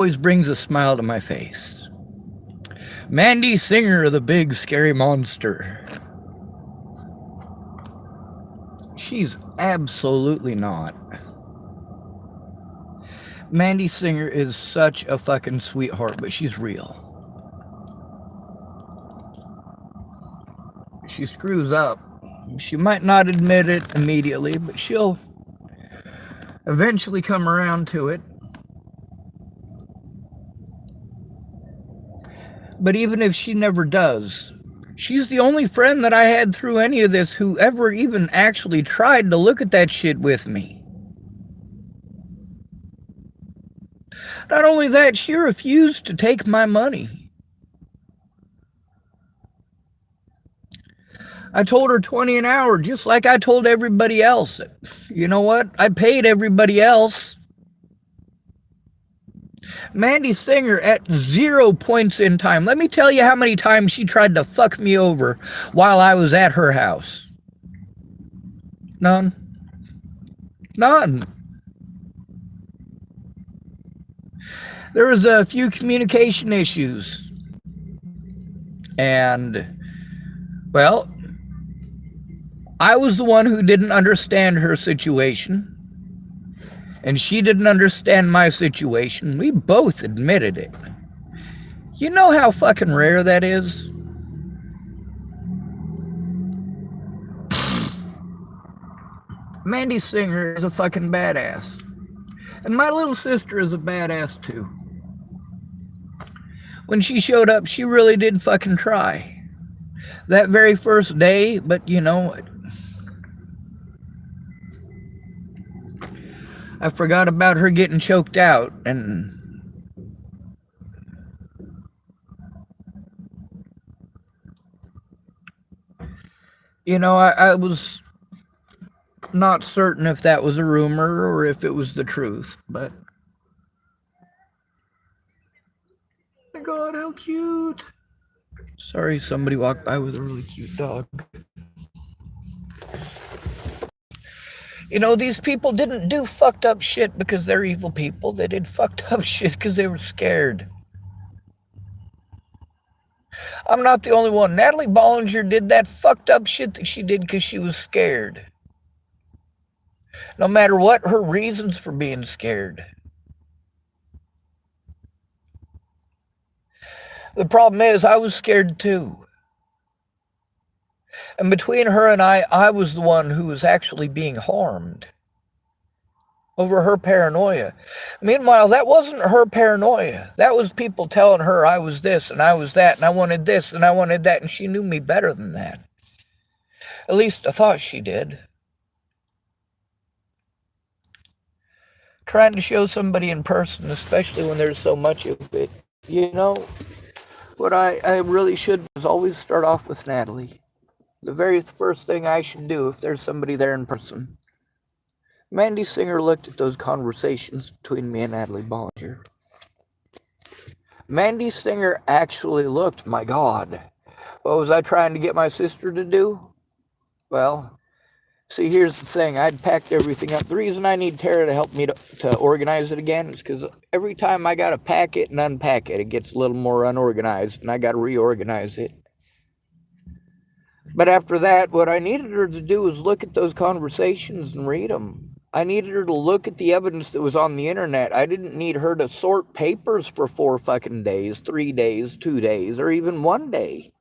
always brings a smile to my face. Mandi Singer, the big scary monster. She's absolutely not. Mandi Singer is such a fucking sweetheart, but she's real. She screws up. She might not admit it immediately, but she'll eventually come around to it. But even if she never does, she's the only friend that I had through any of this who ever even actually tried to look at that shit with me. Not only that, she refused to take my money. I told her 20 an hour, just like I told everybody else. You know what? I paid everybody else. Mandi Singer at 0 points in time. Let me tell you how many times she tried to fuck me over while I was at her house. None. None. There was a few communication issues. And, well, I was the one who didn't understand her situation. And she didn't understand my situation. We both admitted it. You know how fucking rare that is? Mandi Singer is a fucking badass. And my little sister is a badass too. When she showed up, she really did fucking try. That very first day, but you know, I forgot about her getting choked out, and you know, I was not certain if that was a rumor or if it was the truth, but oh my god, how cute. Sorry, somebody walked by with a really cute dog. You know, these people didn't do fucked up shit because they're evil people. They did fucked up shit because they were scared. I'm not the only one. Natalie Bollinger did that fucked up shit that she did because she was scared. No matter what her reasons for being scared. The problem is, I was scared too. And between her and I was the one who was actually being harmed over her paranoia. Meanwhile, that wasn't her paranoia. That was people telling her I was this and I was that and I wanted this and I wanted that, and she knew me better than that. At least I thought she did. Trying to show somebody in person, especially when there's so much of it, you know, what I really should is always start off with Natalie. The very first thing I should do if there's somebody there in person. Mandi Singer looked at those conversations between me and Natalie Bollinger. Mandi Singer actually looked, my God. What was I trying to get my sister to do? Well, see, here's the thing. I'd packed everything up. The reason I need Tara to help me to organize it again is because every time I got to pack it and unpack it, it gets a little more unorganized, and I got to reorganize it. But after that, what I needed her to do was look at those conversations and read them. I needed her to look at the evidence that was on the internet. I didn't need her to sort papers for 4 fucking days, 3 days, 2 days, or even 1 day.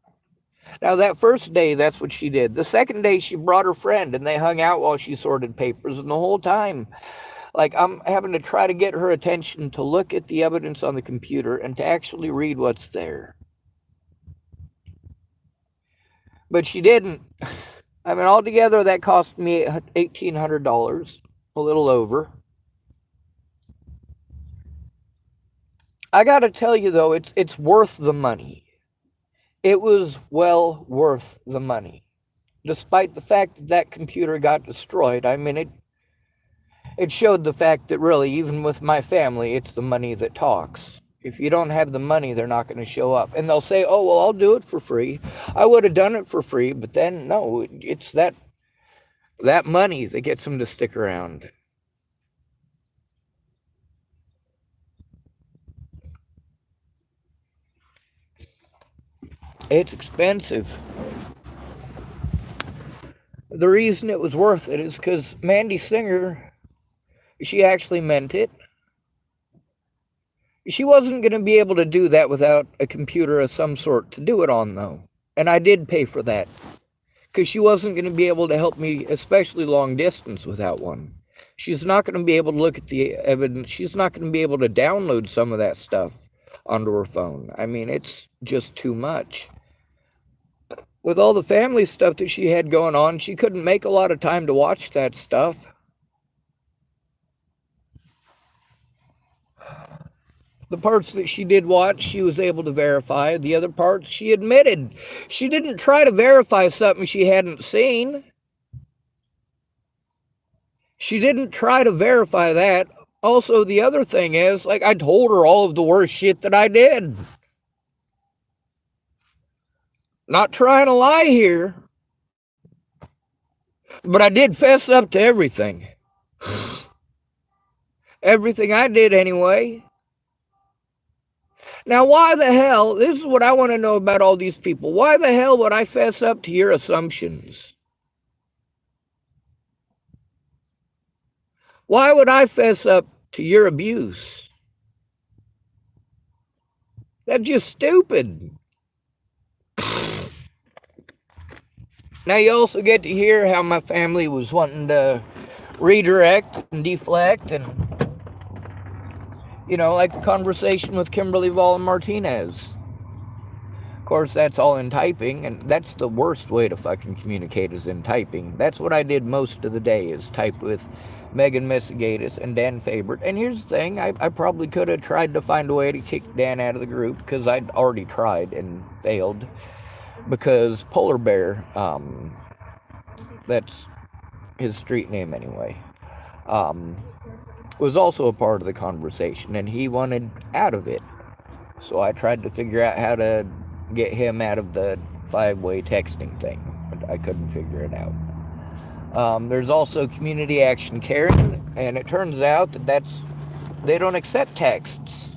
Now, that first day, that's what she did. The second day, she brought her friend, and they hung out while she sorted papers. And the whole time, like, I'm having to try to get her attention to look at the evidence on the computer and to actually read what's there. But she didn't. I mean, altogether, that cost me $1,800, a little over. I got to tell you, though, it's worth the money. It was well worth the money. Despite the fact that that computer got destroyed, I mean, it showed the fact that really, even with my family, it's the money that talks. If you don't have the money, they're not going to show up. And they'll say, oh, well, I'll do it for free. I would have done it for free, but then, no, it's that money that gets them to stick around. It's expensive. The reason it was worth it is because Mandi Singer, she actually meant it. She wasn't going to be able to do that without a computer of some sort to do it on, though. And I did pay for that because she wasn't going to be able to help me, especially long distance, without one. She's not going to be able to look at the evidence. She's not going to be able to download some of that stuff onto her phone. I mean, it's just too much. With all the family stuff that she had going on, she couldn't make a lot of time to watch that stuff. The parts that she did watch, she was able to verify. The other parts, she admitted. She didn't try to verify something she hadn't seen. She didn't try to verify that. Also, the other thing is, like, I told her all of the worst shit that I did. Not trying to lie here, but I did fess up to everything. Everything I did anyway. Now, why the hell, this is what I want to know about all these people. Why the hell would I fess up to your assumptions? Why would I fess up to your abuse? That's just stupid. Now, you also get to hear how my family was wanting to redirect and deflect and, you know, like the conversation with Kimberly Vaughn Martinez. Of course, that's all in typing, and that's the worst way to fucking communicate is in typing. That's what I did most of the day, is type with Megan Messigatis and Dan Fabert. And here's the thing, I probably could have tried to find a way to kick Dan out of the group, because I'd already tried and failed. Because Polar Bear, that's his street name anyway, was also a part of the conversation, and he wanted out of it. So I tried to figure out how to get him out of the five-way texting thing, but I couldn't figure it out. There's also Community Action Karen, and it turns out that they don't accept texts.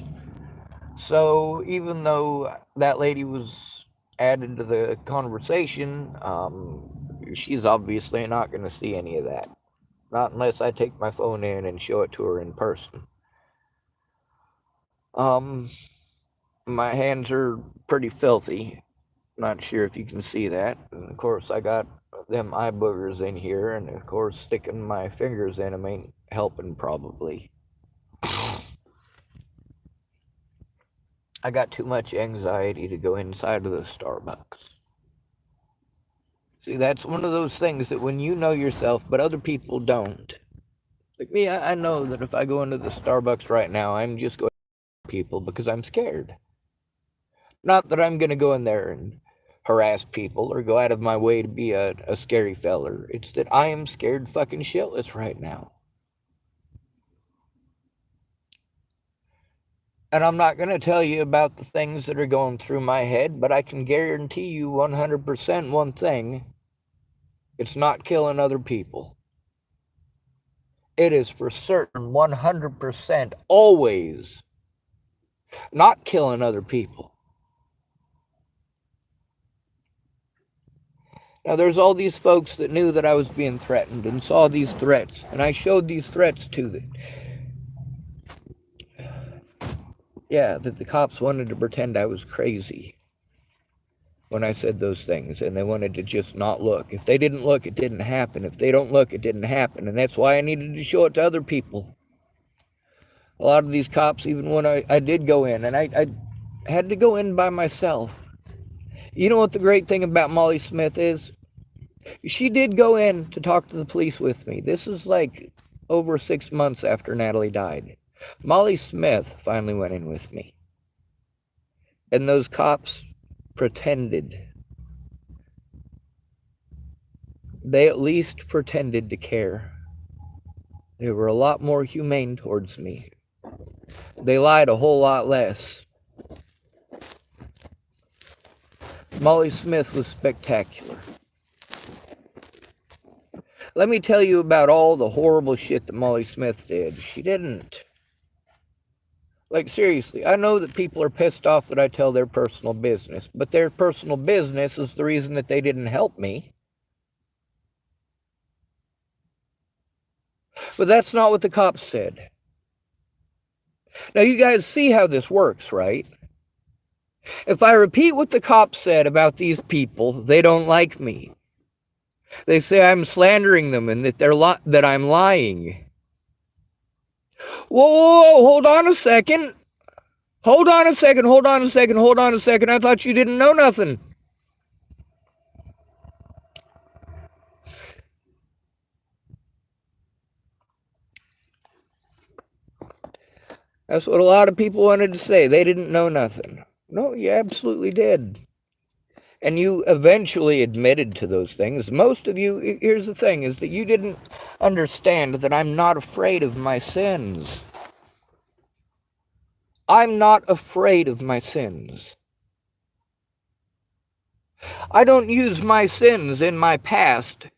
So even though that lady was added to the conversation, she's obviously not going to see any of that. Not unless I take my phone in and show it to her in person. My hands are pretty filthy. Not sure if you can see that. And of course, I got them eye boogers in here, and of course, sticking my fingers in them ain't helping probably. I got too much anxiety to go inside of the Starbucks. See, that's one of those things that when you know yourself, but other people don't. Like me, I know that if I go into the Starbucks right now, I'm just going to people because I'm scared. Not that I'm going to go in there and harass people or go out of my way to be a scary feller. It's that I am scared fucking shitless right now. And I'm not going to tell you about the things that are going through my head, but I can guarantee you 100% one thing. It's not killing other people. It is for certain 100% always not killing other people. Now, there's all these folks that knew that I was being threatened and saw these threats, and I showed these threats to them. Yeah, that the cops wanted to pretend I was crazy when I said those things, and they wanted to just not look. If they didn't look, it didn't happen. If they don't look, it didn't happen, and that's why I needed to show it to other people. A lot of these cops, even when I did go in, and I had to go in by myself. You know what the great thing about Molly Smith is? She did go in to talk to the police with me. This is like over 6 months after Natalie died. Molly Smith finally went in with me. And those cops pretended. They at least pretended to care. They were a lot more humane towards me. They lied a whole lot less. Molly Smith was spectacular. Let me tell you about all the horrible shit that Molly Smith did. She didn't Like, seriously, I know that people are pissed off that I tell their personal business, but their personal business is the reason that they didn't help me. But that's not what the cops said. Now, you guys see how this works, right? If I repeat what the cops said about these people, they don't like me. They say I'm slandering them and that I'm lying. Whoa, hold on a second. Hold on a second. I thought you didn't know nothing. That's what a lot of people wanted to say. They didn't know nothing. No, you absolutely did. And you eventually admitted to those things. Most of you, here's the thing, is that you didn't understand that I'm not afraid of my sins. I'm not afraid of my sins. I don't use my sins in my past.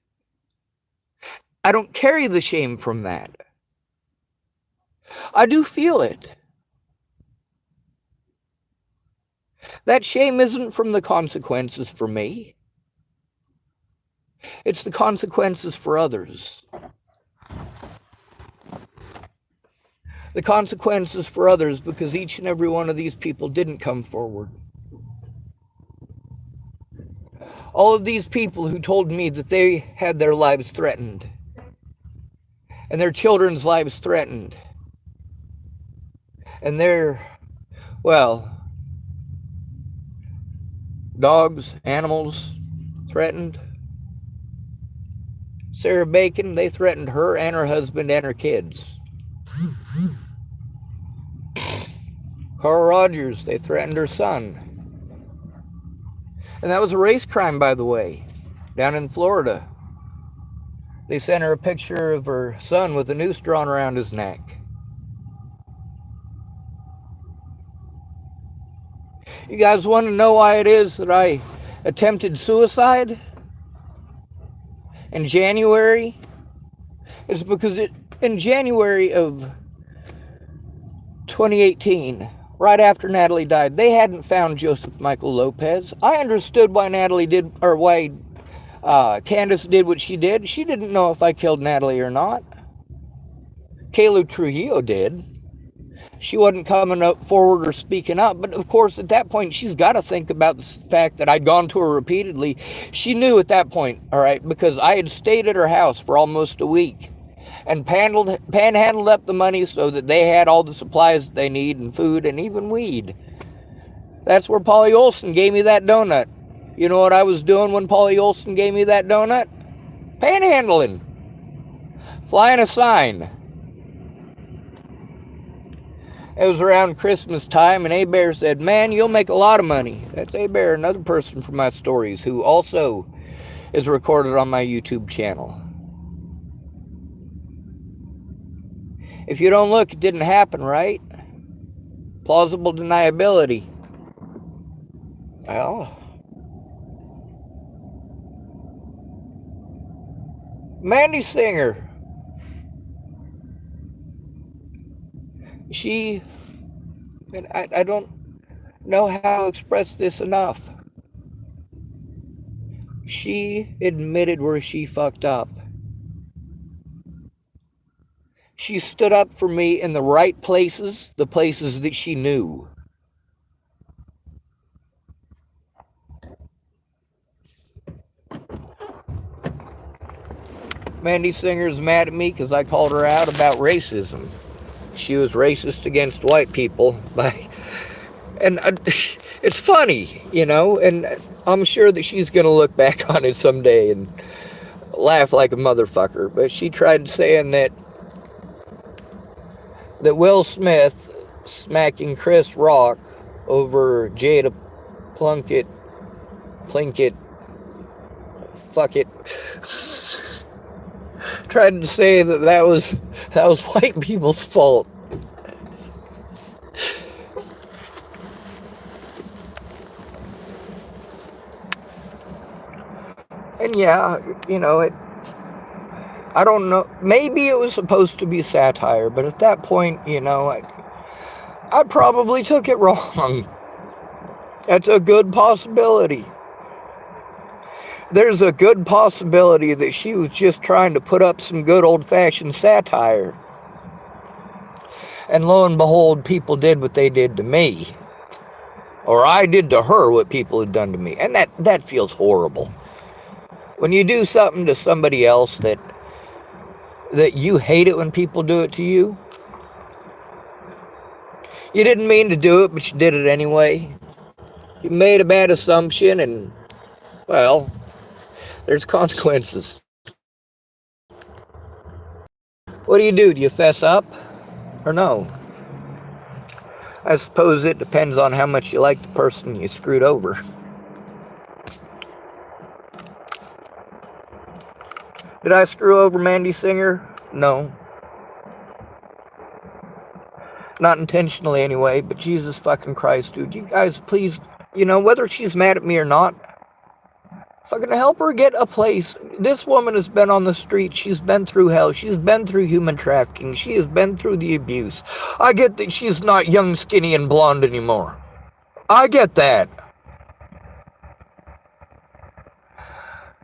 I don't carry the shame from that. I do feel it. That shame isn't from the consequences for me. It's the consequences for others. The consequences for others because each and every one of these people didn't come forward. All of these people who told me that they had their lives threatened and their children's lives threatened and their, well, dogs, animals threatened. Sarah Bacon, they threatened her and her husband and her kids. Carl Rogers, they threatened her son. And that was a race crime, by the way, down in Florida. They sent her a picture of her son with a noose drawn around his neck. You guys want to know why it is that I attempted suicide in January? It's because in January of 2018, right after Natalie died, they hadn't found Joseph Michael Lopez. I understood why Natalie did, or why Candace did what she did. She didn't know if I killed Natalie or not. Kayla Trujillo did. She wasn't coming up forward or speaking up, but of course at that point she's got to think about the fact that I'd gone to her repeatedly. She knew at that point, all right, because I had stayed at her house for almost a week and panhandled up the money so that they had all the supplies that they need and food and even weed. That's where Polly Olson gave me that donut. You know what I was doing when Polly Olson gave me that donut? Panhandling. Flying a sign. It was around Christmas time, and A-Bear said, man, you'll make a lot of money. That's A-Bear, another person from my stories, who also is recorded on my YouTube channel. If you don't look, it didn't happen, right? Plausible deniability. Well, Mandi Singer. She, and I don't know how to express this enough. She admitted where she fucked up. She stood up for me in the right places, the places that she knew. Mandi Singer's mad at me because I called her out about racism. She was racist against white people and it's funny, you know, and I'm sure that she's going to look back on it someday and laugh like a motherfucker. But she tried saying that Will Smith smacking Chris Rock over Jada Plunkett, fuck it, tried to say that was white people's fault. And yeah, you know, I don't know, maybe it was supposed to be satire, but at that point, you know, I probably took it wrong. That's a good possibility. There's a good possibility that she was just trying to put up some good old-fashioned satire. And lo and behold, people did what they did to me. Or I did to her what people had done to me. And that feels horrible. When you do something to somebody else that you hate it when people do it to you. You didn't mean to do it, but you did it anyway. You made a bad assumption and, well, there's consequences. What do? Do you fess up? Or no? I suppose it depends on how much you like the person you screwed over. Did I screw over Mandi Singer? No. Not intentionally anyway, but Jesus fucking Christ, dude. You guys, please, whether she's mad at me or not, fucking help her get a place. This woman has been on the street. She's been through hell. She's been through human trafficking. She has been through the abuse. I get that she's not young, skinny, and blonde anymore. I get that.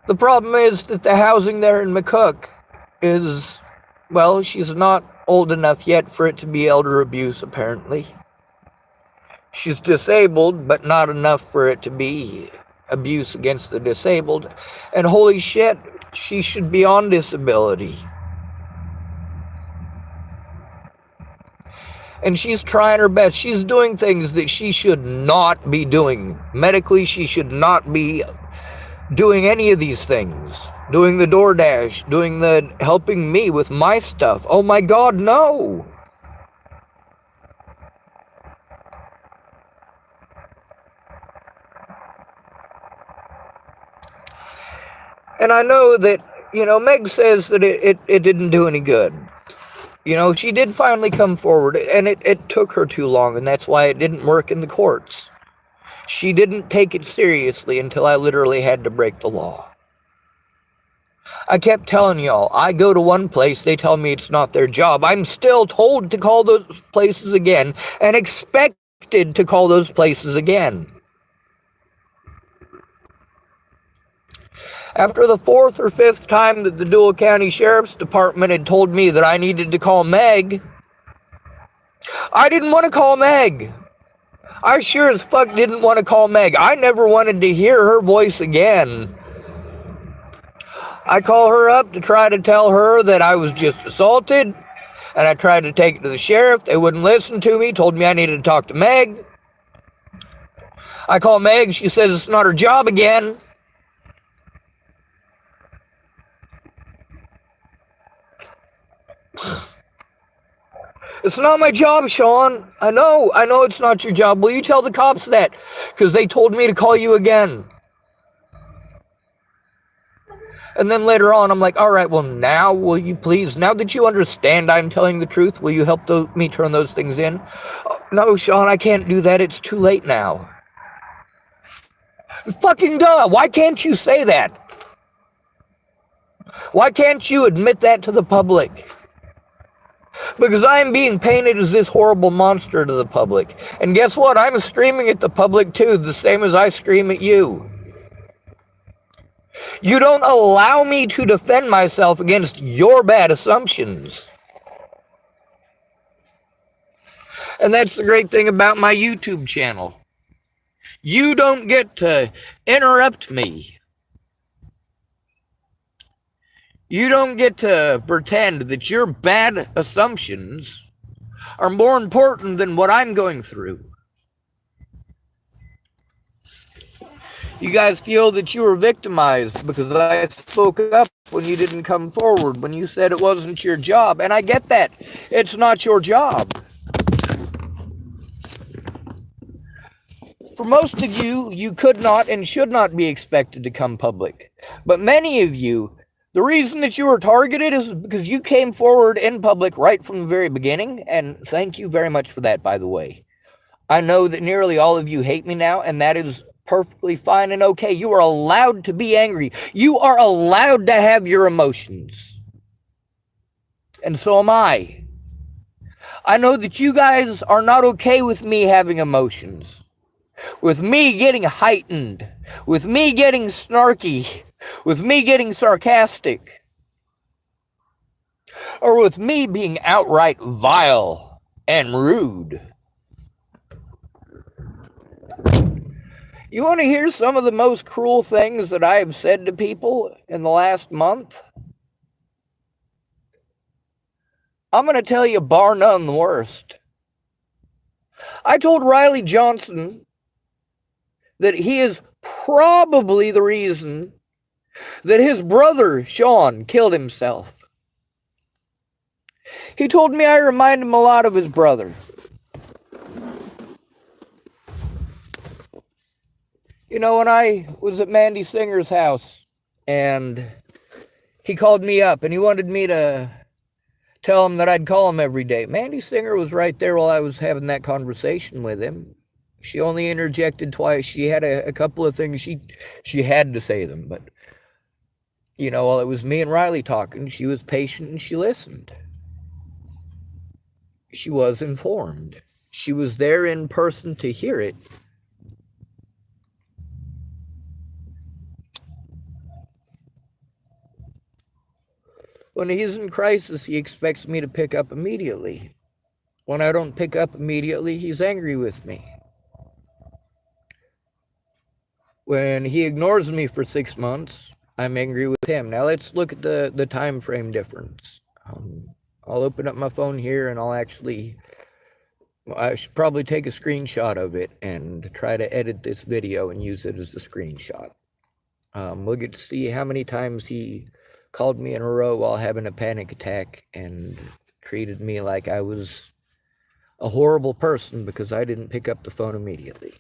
The problem is that the housing there in McCook is, well, she's not old enough yet for it to be elder abuse, apparently. She's disabled, but not enough for it to be abuse against the disabled. And holy shit, she should be on disability. And she's trying her best. She's doing things that she should not be doing. Medically, she should not be doing any of these things. Doing the DoorDash, doing the helping me with my stuff. Oh my God, no. And I know that, Meg says that it didn't do any good. She did finally come forward, and it took her too long, and that's why it didn't work in the courts. She didn't take it seriously until I literally had to break the law. I kept telling y'all, I go to one place, they tell me it's not their job. I'm still told to call those places again, and expected to call those places again. After the fourth or fifth time that the Dual County Sheriff's Department had told me that I needed to call Meg, I didn't want to call Meg. I sure as fuck didn't want to call Meg. I never wanted to hear her voice again. I call her up to try to tell her that I was just assaulted, and I tried to take it to the sheriff. They wouldn't listen to me, told me I needed to talk to Meg. I call Meg, she says it's not her job again. It's not my job, Sean. I know it's not your job. Will you tell the cops that? Because they told me to call you again. And then later on, I'm like, all right, well, now will you please, now that you understand I'm telling the truth, will you help me turn those things in? Oh, no, Sean, I can't do that. It's too late now. Fucking duh. Why can't you say that? Why can't you admit that to the public? Because I'm being painted as this horrible monster to the public. And guess what? I'm screaming at the public too, the same as I scream at you. You don't allow me to defend myself against your bad assumptions. And that's the great thing about my YouTube channel. You don't get to interrupt me. You don't get to pretend that your bad assumptions are more important than what I'm going through. You guys feel that you were victimized because I spoke up when you didn't come forward, when you said it wasn't your job. And I get that. It's not your job. For most of you, you could not and should not be expected to come public. But many of you, the reason that you were targeted is because you came forward in public right from the very beginning, and thank you very much for that, by the way. I know that nearly all of you hate me now, and that is perfectly fine and okay. You are allowed to be angry. You are allowed to have your emotions. And so am I. I know that you guys are not okay with me having emotions, with me getting heightened, with me getting snarky, with me getting sarcastic, or with me being outright vile and rude. You want to hear some of the most cruel things that I have said to people in the last month? I'm going to tell you, bar none, the worst. I told Riley Johnson that he is probably the reason that his brother, Sean, killed himself. He told me I remind him a lot of his brother. You know, when I was at Mandi Singer's house, and he called me up, and he wanted me to tell him that I'd call him every day. Mandi Singer was right there while I was having that conversation with him. She only interjected twice. She had a couple of things she had to say them, but you know, while it was me and Riley talking, she was patient and she listened. She was informed. She was there in person to hear it. When he's in crisis, he expects me to pick up immediately. When I don't pick up immediately, he's angry with me. When he ignores me for 6 months, I'm angry with him. Now let's look at the time frame difference. I'll open up my phone here and I should probably take a screenshot of it and try to edit this video and use it as a screenshot. We'll get to see how many times he called me in a row while having a panic attack and treated me like I was a horrible person because I didn't pick up the phone immediately.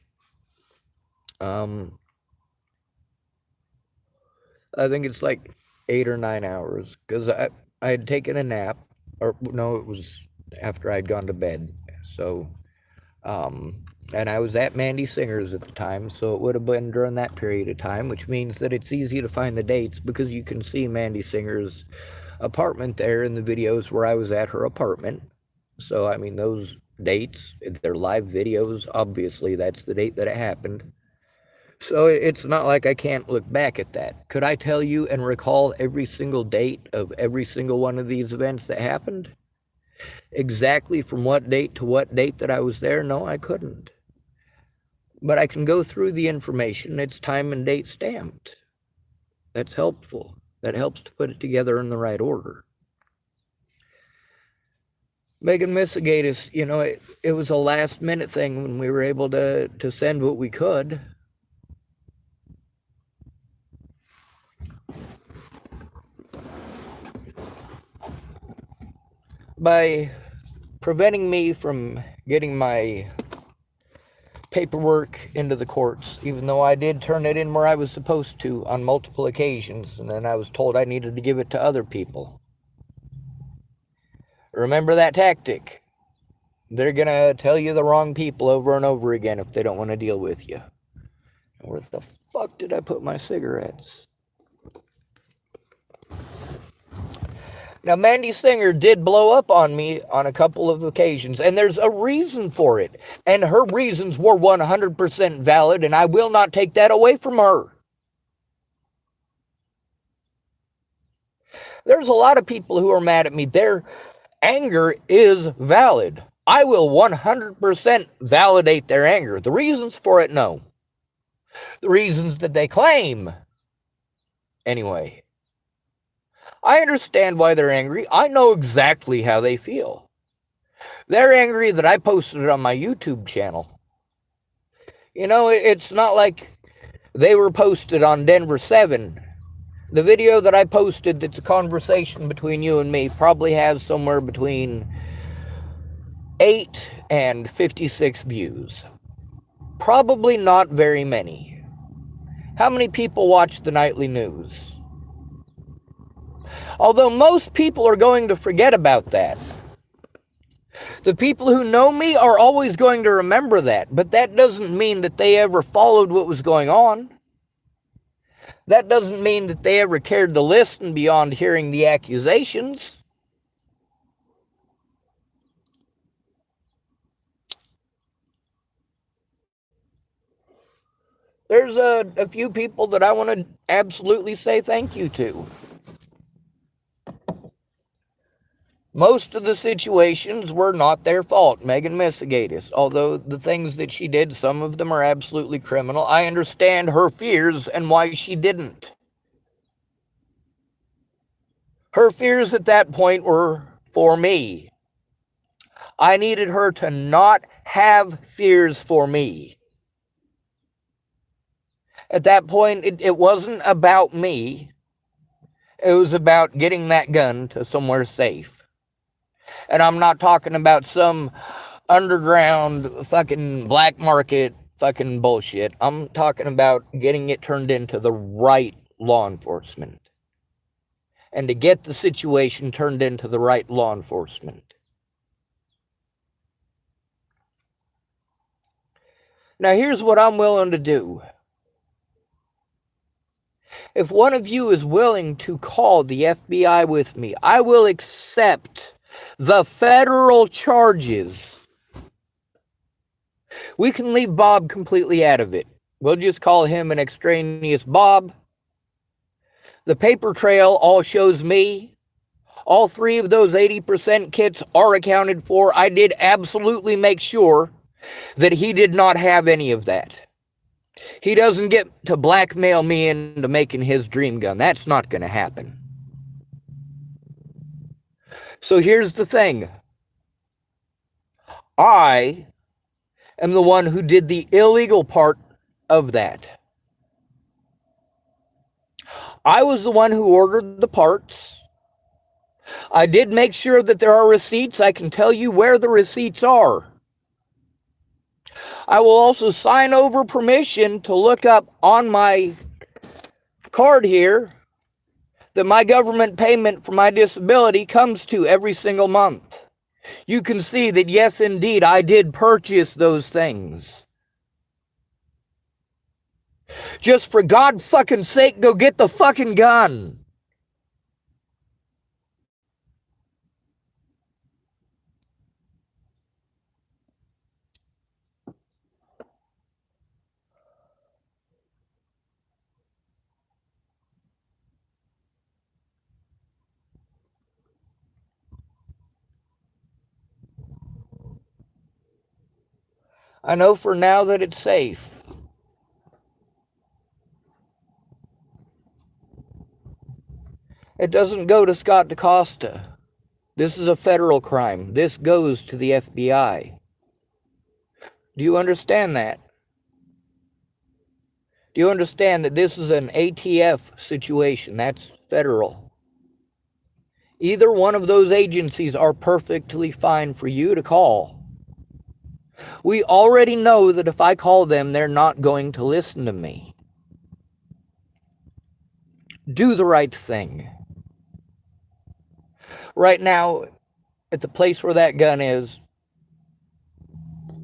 I think it's like 8 or 9 hours because I had taken a nap, or no, it was after I'd gone to bed. So, and I was at Mandi Singer's at the time, so it would have been during that period of time, which means that it's easy to find the dates because you can see Mandi Singer's apartment there in the videos where I was at her apartment. So, I mean, those dates, they're live videos. Obviously, that's the date that it happened. So it's not like I can't look back at that. Could I tell you and recall every single date of every single one of these events that happened? Exactly from what date to what date that I was there? No, I couldn't. But I can go through the information. It's time and date stamped. That's helpful. That helps to put it together in the right order. Megan Missigatis, you know, it was a last minute thing when we were able to send what we could. By preventing me from getting my paperwork into the courts, even though I did turn it in where I was supposed to on multiple occasions, and then I was told I needed to give it to other people. Remember that tactic. They're going to tell you the wrong people over and over again if they don't want to deal with you. Where the fuck did I put my cigarettes? Now, Mandi Singer did blow up on me on a couple of occasions, and there's a reason for it. And her reasons were 100% valid, and I will not take that away from her. There's a lot of people who are mad at me. Their anger is valid. I will 100% validate their anger. The reasons for it, no. The reasons that they claim, anyway. I understand why they're angry. I know exactly how they feel. They're angry that I posted it on my YouTube channel. You know, it's not like they were posted on Denver 7. The video that I posted that's a conversation between you and me probably has somewhere between 8 and 56 views. Probably not very many. How many people watch the nightly news? Although most people are going to forget about that. The people who know me are always going to remember that, but that doesn't mean that they ever followed what was going on. That doesn't mean that they ever cared to listen beyond hearing the accusations. There's a few people that I want to absolutely say thank you to. Most of the situations were not their fault, Megan Messigatis. Although the things that she did, some of them are absolutely criminal. I understand her fears and why she didn't. Her fears at that point were for me. I needed her to not have fears for me. At that point, it wasn't about me. It was about getting that gun to somewhere safe. And I'm not talking about some underground fucking black market fucking bullshit. I'm talking about getting it turned into the right law enforcement. And to get the situation turned into the right law enforcement. Now, here's what I'm willing to do. If one of you is willing to call the FBI with me, I will accept the federal charges. We can leave Bob completely out of it. We'll just call him an extraneous Bob. The paper trail all shows me. All 3 of those 80% kits are accounted for. I did absolutely make sure that he did not have any of that. He doesn't get to blackmail me into making his dream gun. That's not going to happen. So here's the thing. I am the one who did the illegal part of that. I was the one who ordered the parts. I did make sure that there are receipts. I can tell you where the receipts are. I will also sign over permission to look up on my card here that my government payment for my disability comes to every single month. You can see that, yes, indeed, I did purchase those things. Just for God's fucking sake, go get the fucking gun. I know for now that it's safe. It doesn't go to Scott DaCosta. This is a federal crime. This goes to the FBI. Do you understand that? Do you understand that this is an ATF situation? That's federal. Either one of those agencies are perfectly fine for you to call. We already know that if I call them, they're not going to listen to me. Do the right thing. Right now, at the place where that gun is,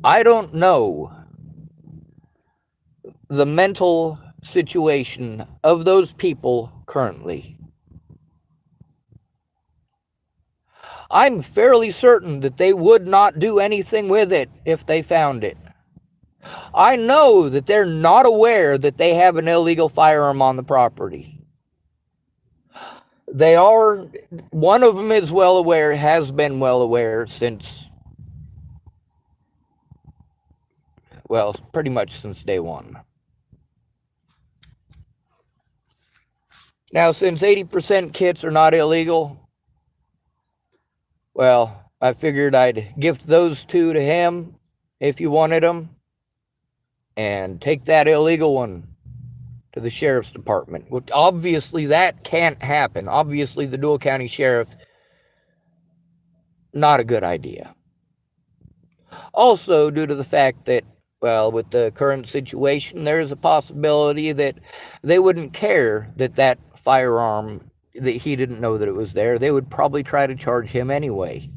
I don't know the mental situation of those people currently. I'm fairly certain that they would not do anything with it if they found it. I know that they're not aware that they have an illegal firearm on the property. They are, one of them is well aware, has been well aware since, well, pretty much since day one. Now, since 80% kits are not illegal, well, I figured I'd gift those 2 to him if you wanted them, and take that illegal one to the sheriff's department. Well, obviously, that can't happen. Obviously, the Dual County Sheriff, not a good idea. Also, due to the fact that, well, with the current situation, there is a possibility that they wouldn't care that that firearm, that he didn't know that it was there. They would probably try to charge him anyway.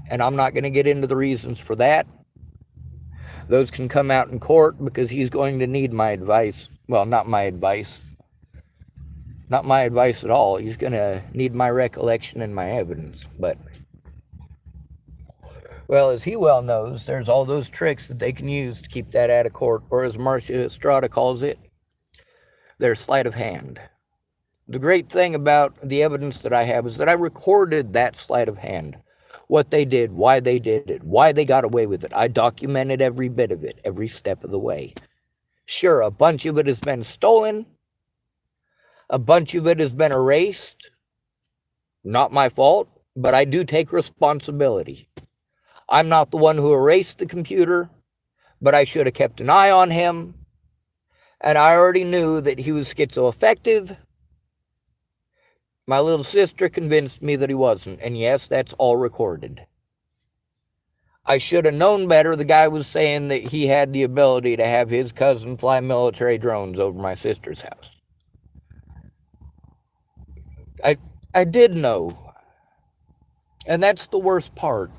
And I'm not going to get into the reasons for that. Those can come out in court because he's going to need my advice. Well, not my advice. Not my advice at all. He's going to need my recollection and my evidence. But Well, as he well knows, there's all those tricks that they can use to keep that out of court, or as Marcia Estrada calls it, their sleight of hand. The great thing about the evidence that I have is that I recorded that sleight of hand. What they did, why they did it, why they got away with it. I documented every bit of it, every step of the way. Sure, a bunch of it has been stolen. A bunch of it has been erased. Not my fault, but I do take responsibility. I'm not the one who erased the computer, but I should have kept an eye on him. And I already knew that he was schizoaffective. My little sister convinced me that he wasn't, and yes, that's all recorded. I should have known better. The guy was saying that he had the ability to have his cousin fly military drones over my sister's house. I did know. And that's the worst part.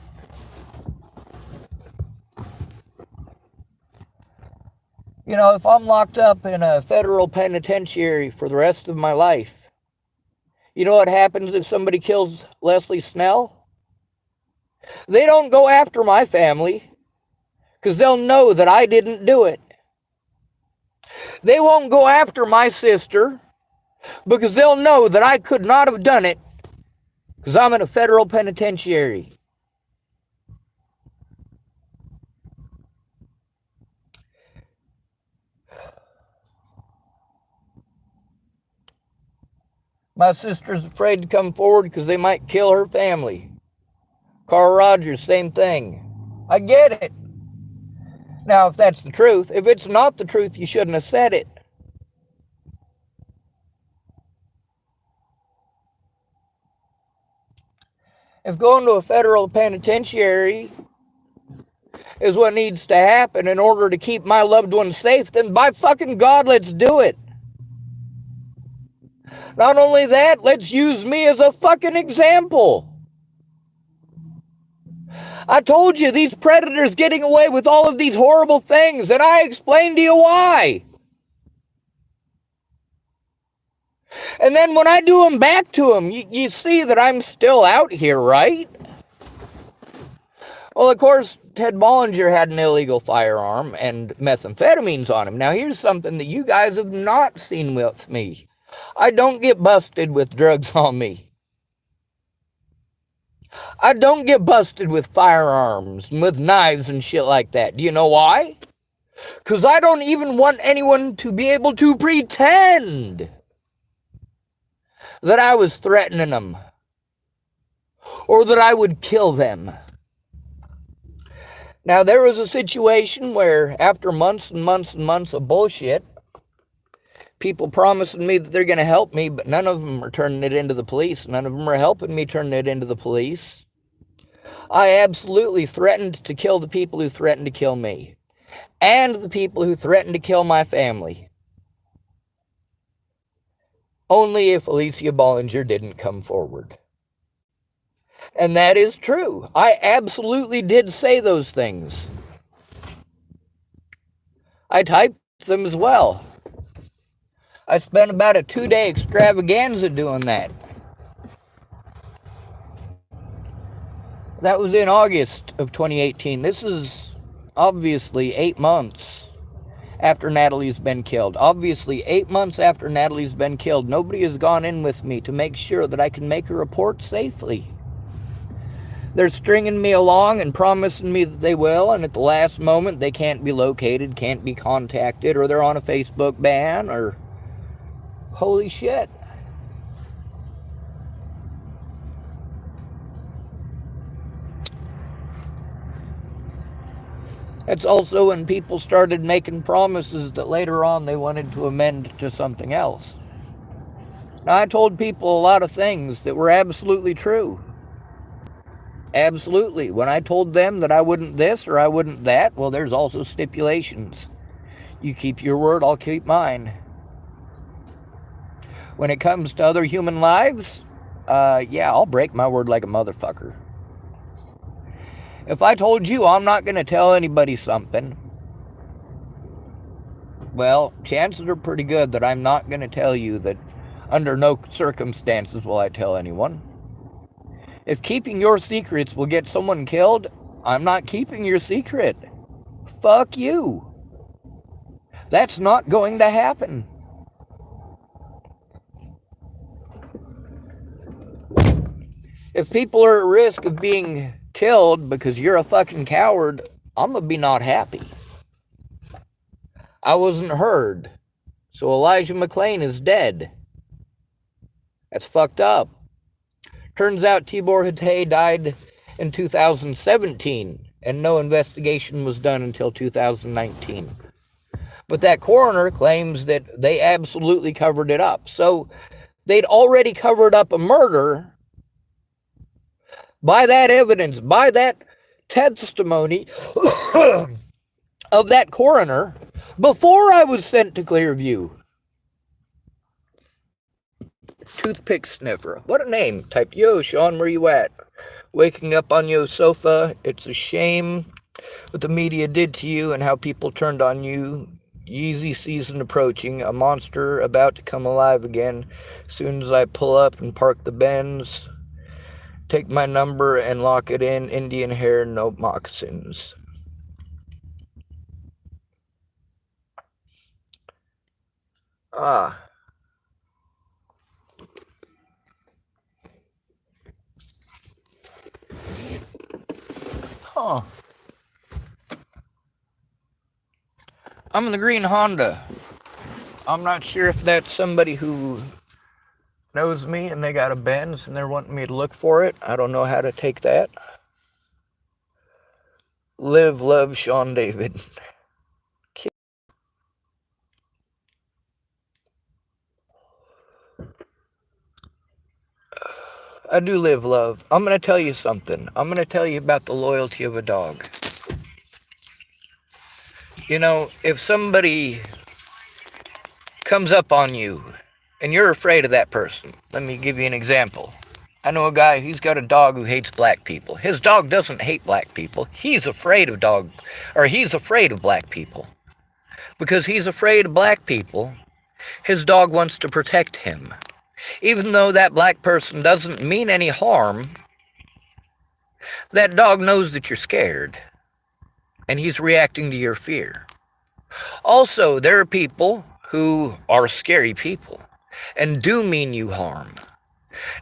You know, if I'm locked up in a federal penitentiary for the rest of my life, you know what happens if somebody kills Leslie Snell? They don't go after my family because they'll know that I didn't do it. They won't go after my sister because they'll know that I could not have done it because I'm in a federal penitentiary. My sister's afraid to come forward because they might kill her family. Carl Rogers, same thing. I get it. Now, if that's the truth, if it's not the truth, you shouldn't have said it. If going to a federal penitentiary is what needs to happen in order to keep my loved ones safe, then by fucking God, let's do it. Not only that, let's use me as a fucking example. I told you these predators getting away with all of these horrible things, and I explained to you why. And then when I do them back to them, you see that I'm still out here, right? Well, of course, Ted Bollinger had an illegal firearm and methamphetamines on him. Now, here's something that you guys have not seen with me. I don't get busted with drugs on me. I don't get busted with firearms and with knives and shit like that. Do you know why? Because I don't even want anyone to be able to pretend that I was threatening them or that I would kill them. Now, there was a situation where after months and months and months of bullshit, people promising me that they're going to help me, but none of them are turning it into the police. None of them are helping me turn it into the police. I absolutely threatened to kill the people who threatened to kill me and the people who threatened to kill my family. Only if Alicia Bollinger didn't come forward. And that is true. I absolutely did say those things. I typed them as well. I spent about a 2-day extravaganza doing that. That was in August of 2018. This is obviously 8 months after Natalie's been killed. Obviously 8 months after Natalie's been killed. Nobody has gone in with me to make sure that I can make a report safely. They're stringing me along and promising me that they will, and at the last moment they can't be located, can't be contacted, or they're on a Facebook ban, or holy shit. That's also when people started making promises that later on they wanted to amend to something else. Now, I told people a lot of things that were absolutely true. Absolutely. When I told them that I wouldn't this or I wouldn't that, well, there's also stipulations. You keep your word, I'll keep mine. When it comes to other human lives, yeah, I'll break my word like a motherfucker. If I told you I'm not going to tell anybody something, well, chances are pretty good that I'm not going to tell you that under no circumstances will I tell anyone. If keeping your secrets will get someone killed, I'm not keeping your secret. Fuck you. That's not going to happen. If people are at risk of being killed because you're a fucking coward, I'm gonna be not happy. I wasn't heard. So Elijah McClain is dead. That's fucked up. Turns out Tibor Hatay died in 2017, and no investigation was done until 2019. But that coroner claims that they absolutely covered it up. So they'd already covered up a murder by that evidence, by that testimony of that coroner before I was sent to Clearview. Toothpick sniffer. What a name. Type, yo, Sean, where you at? Waking up on your sofa. It's a shame what the media did to you and how people turned on you. Yeezy season approaching. A monster about to come alive again. Soon as I pull up and park the Benz. Take my number and lock it in. Indian hair, no moccasins. Ah. Huh. I'm in the green Honda. I'm not sure if that's somebody who knows me and they got a Benz and they're wanting me to look for it. I don't know how to take that. Live, love, Sean David. I do live, love. I'm going to tell you something. I'm going to tell you about the loyalty of a dog. You know, if somebody comes up on you and you're afraid of that person, let me give you an example. I know a guy, he's got a dog who hates black people. His dog doesn't hate black people. He's afraid of black people. Because he's afraid of black people, his dog wants to protect him. Even though that black person doesn't mean any harm, that dog knows that you're scared, and he's reacting to your fear. Also, there are people who are scary people and do mean you harm.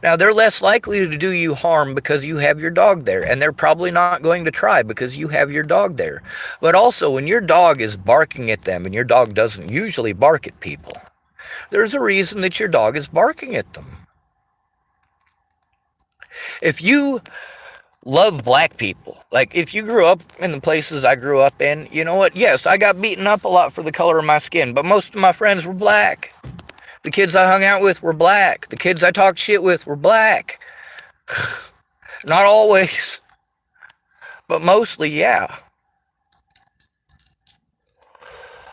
Now, they're less likely to do you harm because you have your dog there, and they're probably not going to try because you have your dog there. But also, when your dog is barking at them, and your dog doesn't usually bark at people, there's a reason that your dog is barking at them. If you love black people, like if you grew up in the places I grew up in, you know what? Yes, I got beaten up a lot for the color of my skin, but most of my friends were black. The kids I hung out with were black. The kids I talked shit with were black. Not always, but mostly, yeah.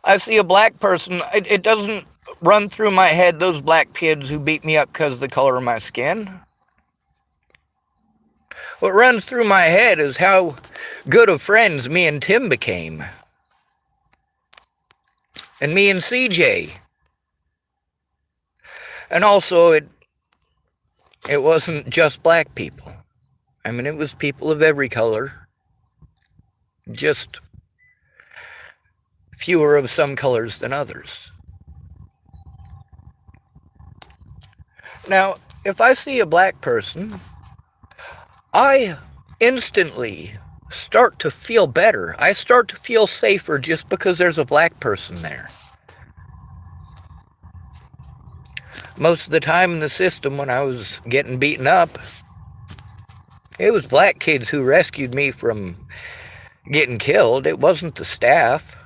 I see a black person, it doesn't run through my head those black kids who beat me up because of the color of my skin. What runs through my head is how good of friends me and Tim became. And me and CJ. And also, it wasn't just black people. I mean, it was people of every color. Just fewer of some colors than others. Now, if I see a black person, I instantly start to feel better. I start to feel safer just because there's a black person there. Most of the time in the system when I was getting beaten up, it was black kids who rescued me from getting killed. It wasn't the staff.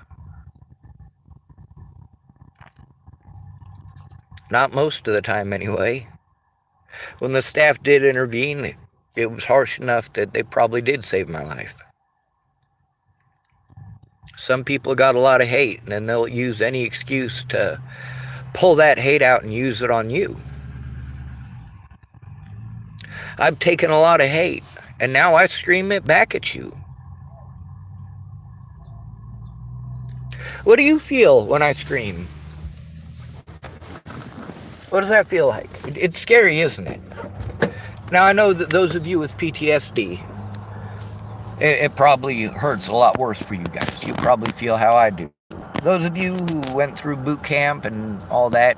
Not most of the time, anyway. When the staff did intervene, it was harsh enough that they probably did save my life. Some people got a lot of hate, and then they'll use any excuse to pull that hate out and use it on you. I've taken a lot of hate, and now I scream it back at you. What do you feel when I scream? What does that feel like? It's scary, isn't it? Now, I know that those of you with PTSD, it probably hurts a lot worse for you guys. You probably feel how I do. Those of you who went through boot camp and all that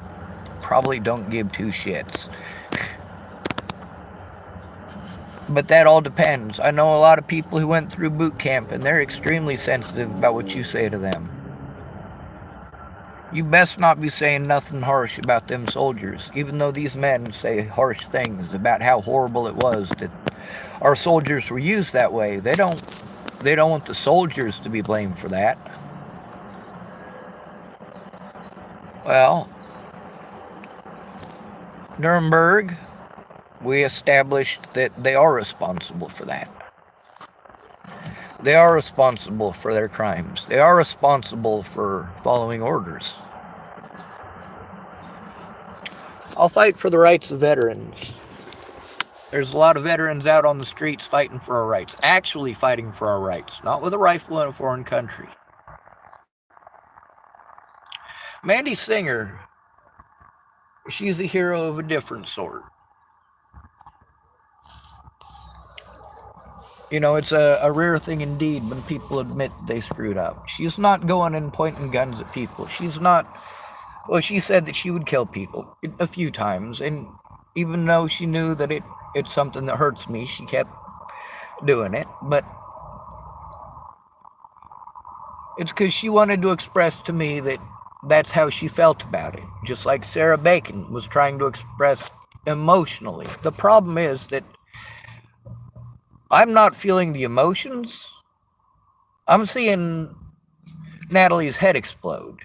probably don't give two shits. But that all depends. I know a lot of people who went through boot camp and they're extremely sensitive about what you say to them. You best not be saying nothing harsh about them soldiers, even though these men say harsh things about how horrible it was that our soldiers were used that way. They don't want the soldiers to be blamed for that. Well, Nuremberg, we established that they are responsible for that. They are responsible for their crimes. They are responsible for following orders. I'll fight for the rights of veterans. There's a lot of veterans out on the streets fighting for our rights. Actually fighting for our rights. Not with a rifle in a foreign country. Mandi Singer, she's a hero of a different sort. You know, it's a rare thing indeed when people admit they screwed up. She's not going and pointing guns at people. She's not... Well, she said that she would kill people a few times, and even though she knew that it's something that hurts me, she kept doing it. But it's because she wanted to express to me that that's how she felt about it. Just like Sarah Bacon was trying to express emotionally. The problem is that I'm not feeling the emotions. I'm seeing Natalie's head explode.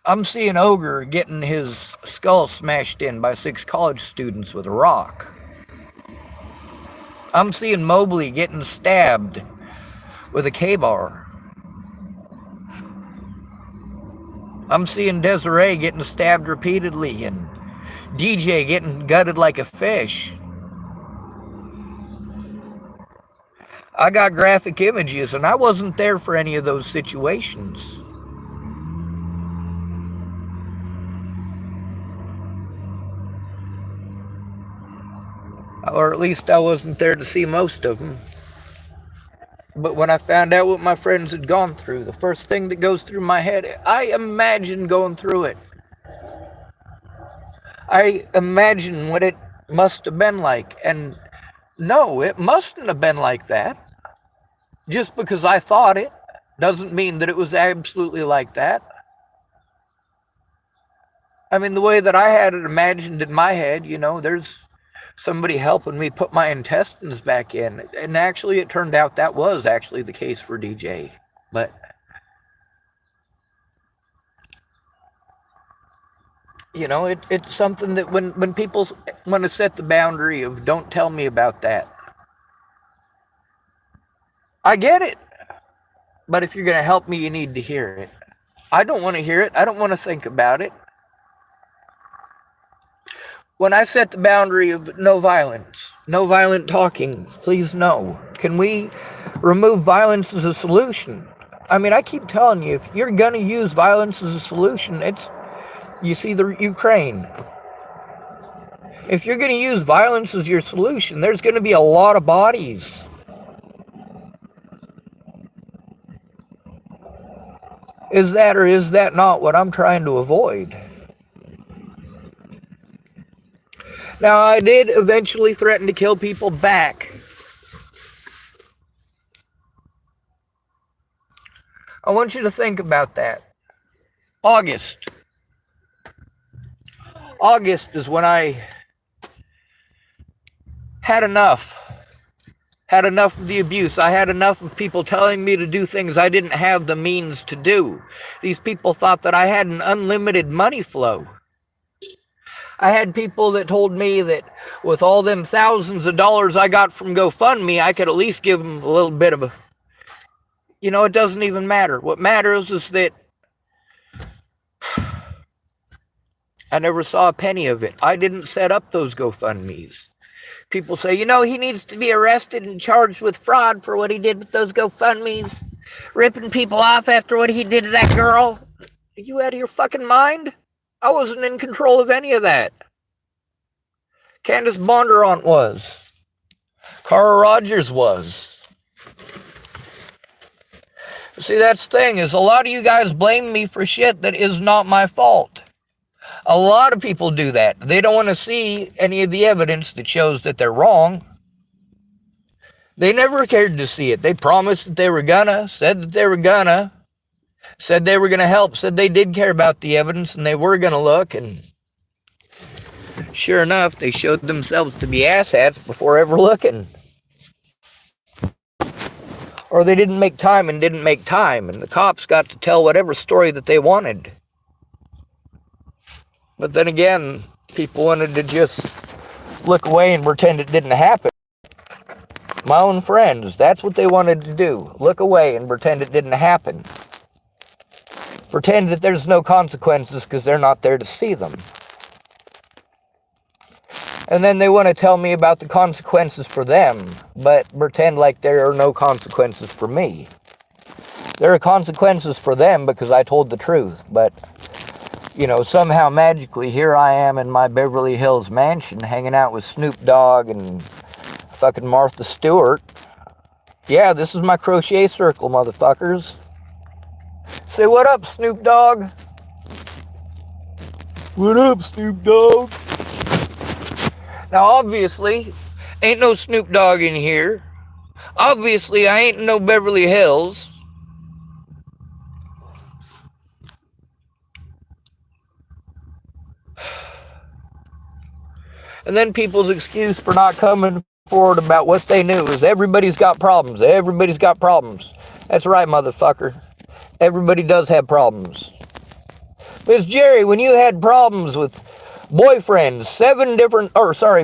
I'm seeing Ogre getting his skull smashed in by 6 college students with a rock. I'm seeing Mobley getting stabbed with a K-bar. I'm seeing Desiree getting stabbed repeatedly and DJ getting gutted like a fish. I got graphic images, and I wasn't there for any of those situations. Or at least I wasn't there to see most of them. But when I found out what my friends had gone through, the first thing that goes through my head, I imagine going through it. I imagine what it must have been like. And no, it mustn't have been like that. Just because I thought it doesn't mean that it was absolutely like that. I mean, the way that I had it imagined in my head, you know, there's somebody helping me put my intestines back in. And actually, it turned out that was actually the case for DJ. But you know, it's something that when people want to set the boundary of don't tell me about that, I get it. But if you're going to help me, you need to hear it. I don't want to hear it. I don't want to think about it. When I set the boundary of no violence, no violent talking, please no. Can we remove violence as a solution? I mean, I keep telling you, if you're going to use violence as a solution, you see the Ukraine. If you're going to use violence as your solution, there's going to be a lot of bodies. Is that or is that not what I'm trying to avoid? Now, I did eventually threaten to kill people back. I want you to think about that. August is when I had enough. Had enough of the abuse. I had enough of people telling me to do things I didn't have the means to do. These people thought that I had an unlimited money flow. I had people that told me that with all them thousands of dollars I got from GoFundMe, I could at least give them a little bit of a... You know, it doesn't even matter. What matters is that I never saw a penny of it. I didn't set up those GoFundMes. People say, you know, he needs to be arrested and charged with fraud for what he did with those GoFundMes. Ripping people off after what he did to that girl. Are you out of your fucking mind? I wasn't in control of any of that. Candace Bondurant was. Carl Rogers was. See, that's the thing, is a lot of you guys blame me for shit that is not my fault. A lot of people do that. They don't want to see any of the evidence that shows that they're wrong. They never cared to see it. They promised that they were gonna, said that they were gonna, said they were gonna help, said they did care about the evidence and they were gonna look, and sure enough, they showed themselves to be asshats before ever looking. Or they didn't make time, and the cops got to tell whatever story that they wanted. But then again, people wanted to just look away and pretend it didn't happen. My own friends, that's what they wanted to do. Look away and pretend it didn't happen. Pretend that there's no consequences because they're not there to see them. And then they want to tell me about the consequences for them, but pretend like there are no consequences for me. There are consequences for them because I told the truth, but, you know, somehow magically here I am in my Beverly Hills mansion hanging out with Snoop Dogg and fucking Martha Stewart. Yeah, this is my crochet circle, motherfuckers. Say, what up, Snoop Dogg? What up, Snoop Dogg? Now, obviously, ain't no Snoop Dogg in here. Obviously, I ain't in no Beverly Hills. And then people's excuse for not coming forward about what they knew is everybody's got problems. Everybody's got problems. That's right, motherfucker. Everybody does have problems. Miss Jerry, when you had problems with boyfriends,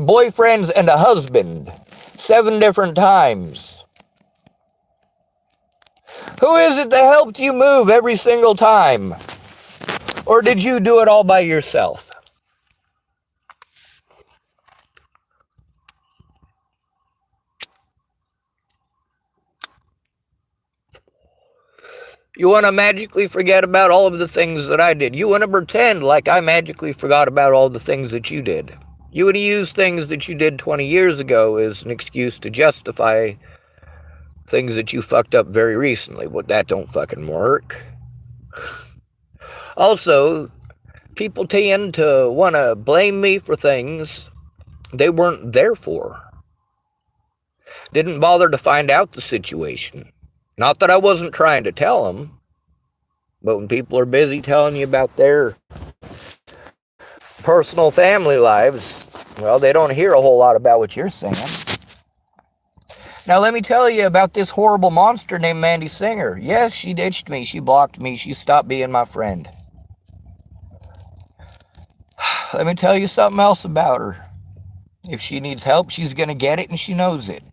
boyfriends and a husband, 7 different times. Who is it that helped you move every single time? Or did you do it all by yourself? You want to magically forget about all of the things that I did. You want to pretend like I magically forgot about all the things that you did. You want to use things that you did 20 years ago as an excuse to justify things that you fucked up very recently. Well, that don't fucking work. Also, people tend to want to blame me for things they weren't there for. Didn't bother to find out the situation. Not that I wasn't trying to tell them, but when people are busy telling you about their personal family lives, well, they don't hear a whole lot about what you're saying. Now, let me tell you about this horrible monster named Mandi Singer. Yes, she ditched me. She blocked me. She stopped being my friend. Let me tell you something else about her. If she needs help, she's going to get it, and she knows it.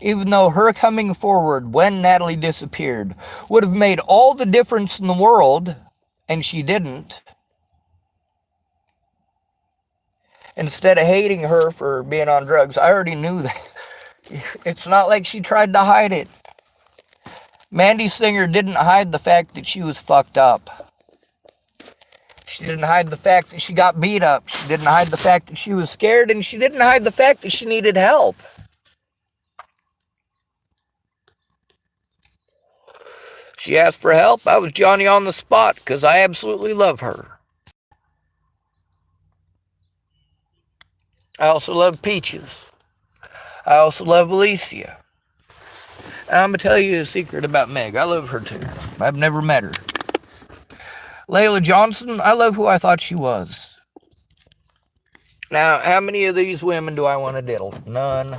Even though her coming forward when Natalie disappeared would have made all the difference in the world, and she didn't. Instead of hating her for being on drugs, I already knew that. It's not like she tried to hide it. Mandi Singer didn't hide the fact that she was fucked up. She didn't hide the fact that she got beat up. She didn't hide the fact that she was scared, and she didn't hide the fact that she needed help. She asked for help. I was Johnny on the spot because I absolutely love her. I also love Peaches. I also love Alicia. And I'm going to tell you a secret about Meg. I love her too. I've never met her. Layla Johnson, I love who I thought she was. Now, how many of these women do I want to diddle? None.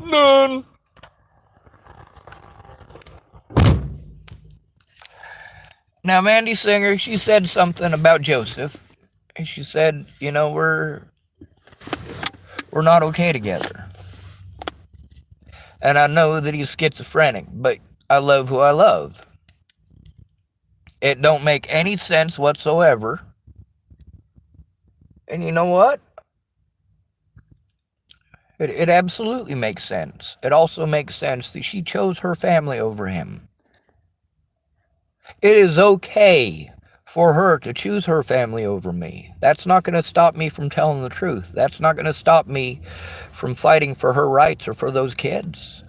None. Now, Mandi Singer, she said something about Joseph. She said, you know, we're not okay together. And I know that he's schizophrenic, but I love who I love. It don't make any sense whatsoever. And you know what? It absolutely makes sense. It also makes sense that she chose her family over him. It is okay for her to choose her family over me. That's not going to stop me from telling the truth. That's not going to stop me from fighting for her rights or for those kids.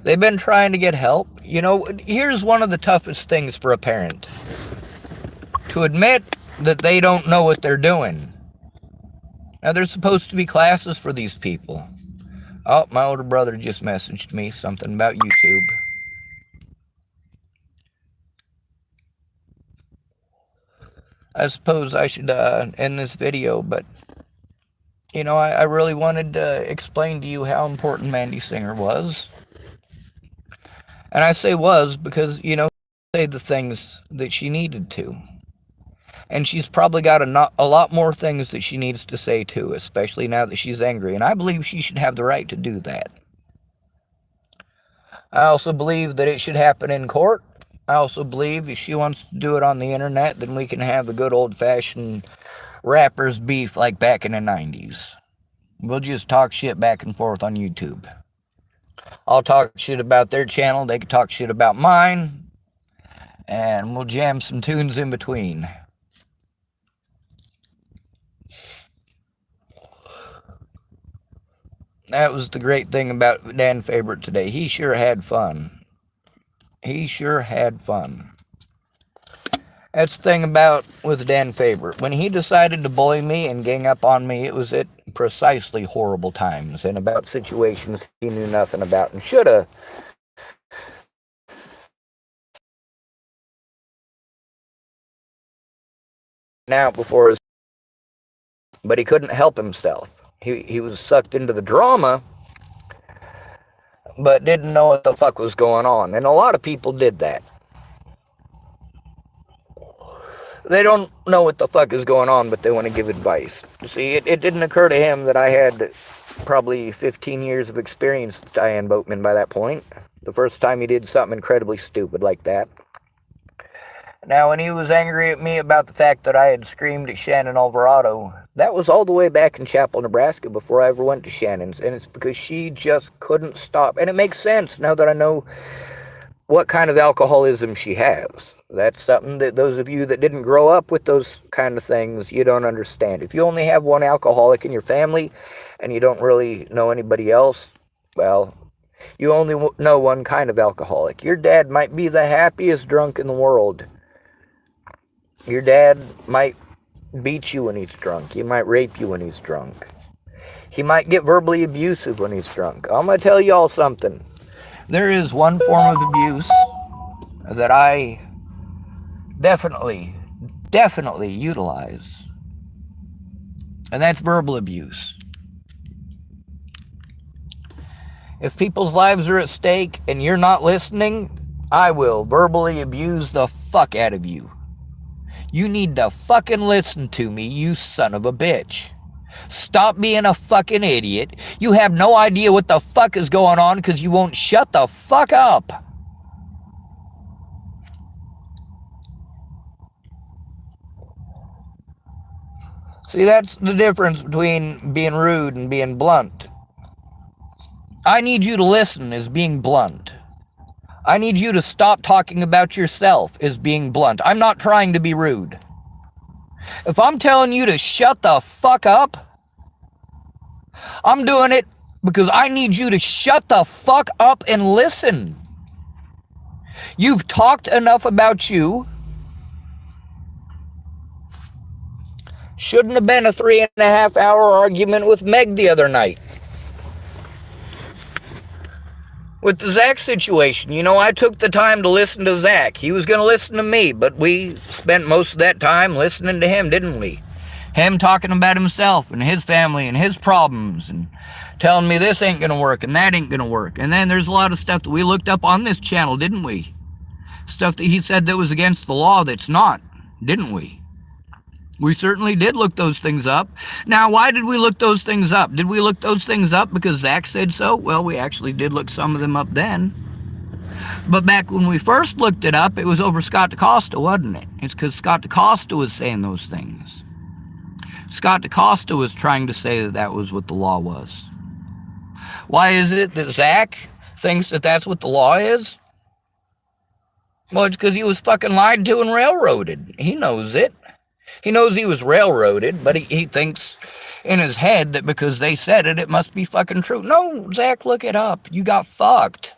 They've been trying to get help. You know, here's one of the toughest things for a parent: to admit that they don't know what they're doing. Now, there's supposed to be classes for these people. Oh, my older brother just messaged me something about YouTube. I suppose I should end this video, but, you know, I really wanted to explain to you how important Mandi Singer was. And I say was because, you know, she said the things that she needed to. And she's probably got a lot more things that she needs to say too, especially now that she's angry. And I believe she should have the right to do that. I also believe that it should happen in court. I also believe if she wants to do it on the internet, then we can have a good old-fashioned rappers beef like back in the 90s. We'll just talk shit back and forth on YouTube. I'll talk shit about their channel, they can talk shit about mine, and we'll jam some tunes in between. That was the great thing about Dan Favorite today. He sure had fun. He sure had fun. That's the thing about with Dan Favorite. When he decided to bully me and gang up on me, it was at precisely horrible times and about situations he knew nothing about and should have. Now before his, but he couldn't help himself. He was sucked into the drama, but didn't know what the fuck was going on. And a lot of people did that. They don't know what the fuck is going on, but they want to give advice. See, it didn't occur to him that I had probably 15 years of experience with Diane Boatman by that point. The first time he did something incredibly stupid like that. Now, when he was angry at me about the fact that I had screamed at Shannon Alvarado, that was all the way back in Chapel, Nebraska, before I ever went to Shannon's. And it's because she just couldn't stop. And it makes sense now that I know what kind of alcoholism she has. That's something that those of you that didn't grow up with those kind of things, you don't understand. If you only have one alcoholic in your family and you don't really know anybody else, well, you only know one kind of alcoholic. Your dad might be the happiest drunk in the world. Your dad might beat you when he's drunk. He might rape you when he's drunk. He might get verbally abusive when he's drunk. I'm going to tell y'all something. There is one form of abuse that I definitely utilize. And that's verbal abuse. If people's lives are at stake and you're not listening, I will verbally abuse the fuck out of you. You need to fucking listen to me, you son of a bitch. Stop being a fucking idiot. You have no idea what the fuck is going on because you won't shut the fuck up. See, that's the difference between being rude and being blunt. I need you to listen as being blunt. I need you to stop talking about yourself as being blunt. I'm not trying to be rude. If I'm telling you to shut the fuck up, I'm doing it because I need you to shut the fuck up and listen. You've talked enough about you. Shouldn't have been a 3.5-hour argument with Meg the other night. With the Zach situation, you know, I took the time to listen to Zach. He was going to listen to me, but we spent most of that time listening to him, didn't we? Him talking about himself and his family and his problems and telling me this ain't going to work and that ain't going to work. And then there's a lot of stuff that we looked up on this channel, didn't we? Stuff that he said that was against the law that's not, didn't we? We certainly did look those things up. Now, why did we look those things up? Did we look those things up because Zach said so? Well, we actually did look some of them up then. But back when we first looked it up, it was over Scott DaCosta, wasn't it? It's because Scott DaCosta was saying those things. Scott DaCosta was trying to say that that was what the law was. Why is it that Zach thinks that that's what the law is? Well, it's because he was fucking lied to and railroaded. He knows it. He knows he was railroaded, but he thinks in his head that because they said it, it must be fucking true. No, Zach, look it up. You got fucked.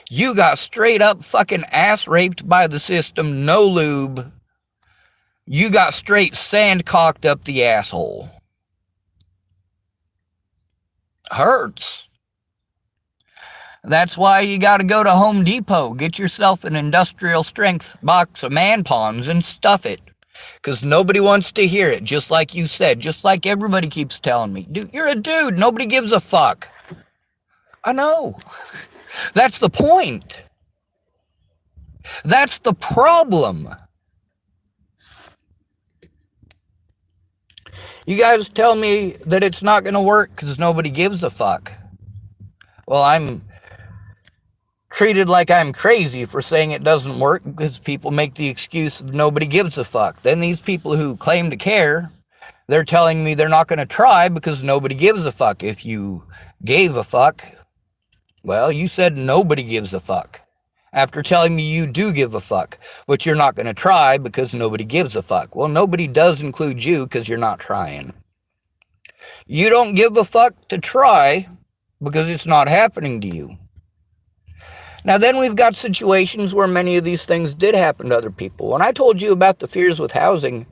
You got straight up fucking ass raped by the system, no lube. You got straight sand cocked up the asshole. Hurts. That's why you got to go to Home Depot, get yourself an industrial strength box of man pawns and stuff it. Because nobody wants to hear it, just like you said, just like everybody keeps telling me. Dude, you're a dude, nobody gives a fuck. I know. That's the point. That's the problem. You guys tell me that it's not going to work because nobody gives a fuck. Well, I'm treated like I'm crazy for saying it doesn't work because people make the excuse of nobody gives a fuck. Then these people who claim to care, they're telling me they're not going to try because nobody gives a fuck. If you gave a fuck, well, you said nobody gives a fuck. After telling me you do give a fuck, but you're not going to try because nobody gives a fuck. Well, nobody does include you because you're not trying. You don't give a fuck to try because it's not happening to you. Now, then we've got situations where many of these things did happen to other people. When I told you about the fears with housing,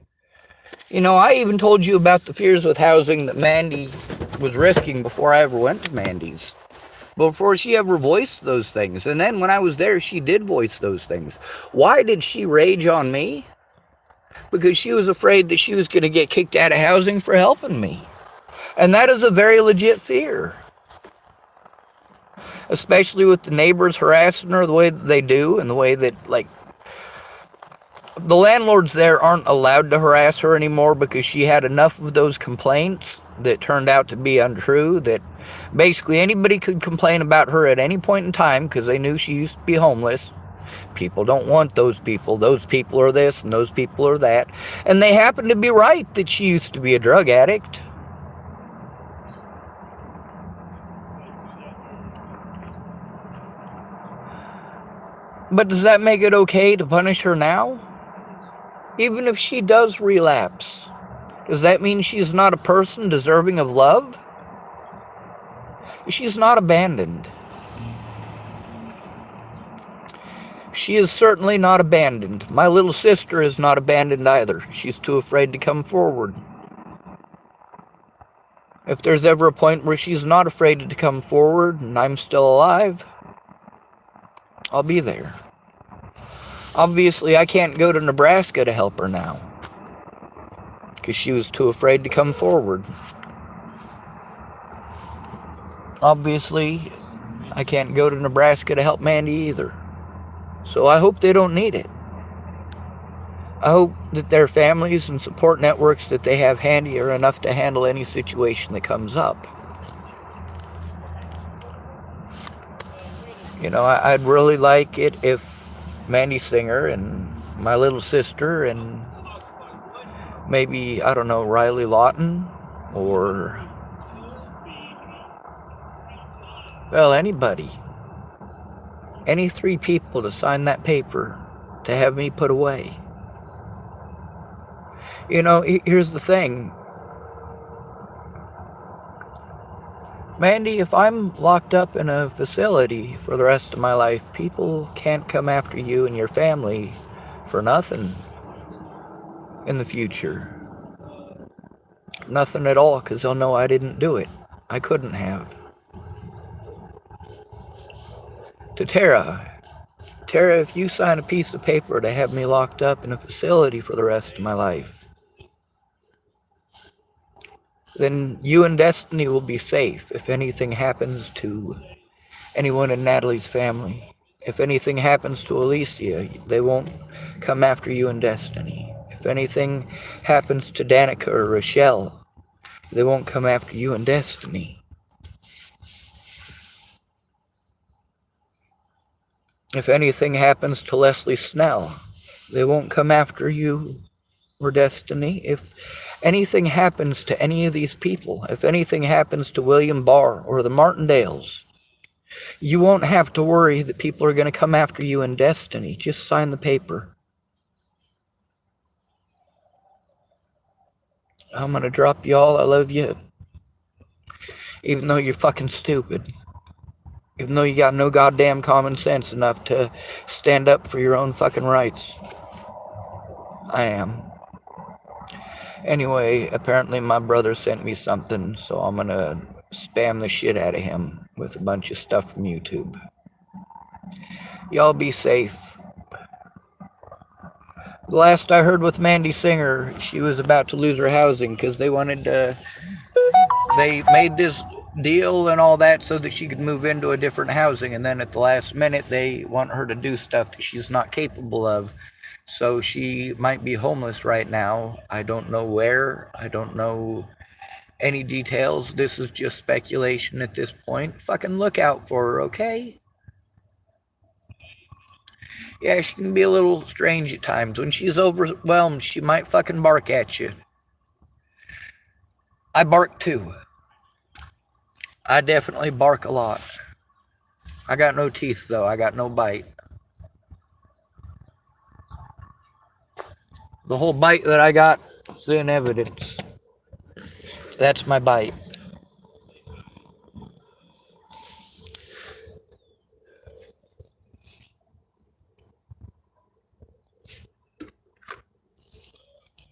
I even told you about the fears with housing that Mandi was risking before I ever went to Mandi's. Before she ever voiced those things. And then when I was there, she did voice those things. Why did she rage on me? Because she was afraid that she was going to get kicked out of housing for helping me. And that is a very legit fear. Especially with the neighbors harassing her the way that they do, and the way that, the landlords there aren't allowed to harass her anymore because she had enough of those complaints that turned out to be untrue, that basically anybody could complain about her at any point in time because they knew she used to be homeless. People don't want those people. Those people are this and those people are that. And they happen to be right that she used to be a drug addict. But does that make it okay to punish her now? Even if she does relapse, does that mean she's not a person deserving of love? She's not abandoned. She is certainly not abandoned. My little sister is not abandoned either. She's too afraid to come forward. If there's ever a point where she's not afraid to come forward and I'm still alive, I'll be there. Obviously, I can't go to Nebraska to help her now because she was too afraid to come forward. Obviously, I can't go to Nebraska to help Mandi either. So I hope they don't need it. I hope that their families and support networks that they have handy are enough to handle any situation that comes up. I'd really like it if Mandi Singer and my little sister and maybe, I don't know, Riley Lawton or, well, anybody. Any 3 people to sign that paper to have me put away. Here's the thing. Mandi, if I'm locked up in a facility for the rest of my life, people can't come after you and your family for nothing in the future. Nothing at all, because they'll know I didn't do it. I couldn't have. To Tara, if you sign a piece of paper to have me locked up in a facility for the rest of my life, then you and Destiny will be safe if anything happens to anyone in Natalie's family. If anything happens to Alicia, they won't come after you and Destiny. If anything happens to Danica or Rochelle, they won't come after you and Destiny. If anything happens to Leslie Snell, they won't come after you or Destiny. If anything happens to any of these people, if anything happens to William Barr or the Martindales, You won't have to worry that people are going to come after you in Destiny. Just sign the paper. I'm going to drop you all. I love you. Even though you're fucking stupid. Even though you got no goddamn common sense enough to stand up for your own fucking rights. I am. Anyway, apparently my brother sent me something, so I'm gonna spam the shit out of him with a bunch of stuff from YouTube. Y'all be safe. The last I heard with Mandi Singer, she was about to lose her housing because they made this deal and all that so that she could move into a different housing, and then at the last minute they want her to do stuff that she's not capable of. So she might be homeless right now. I don't know where. I don't know any details. This is just speculation at this point. Fucking look out for her, okay? Yeah, she can be a little strange at times. When she's overwhelmed, she might fucking bark at you. I bark too. I definitely bark a lot. I got no teeth though. I got no bite. The whole bite that I got is in evidence. That's my bite.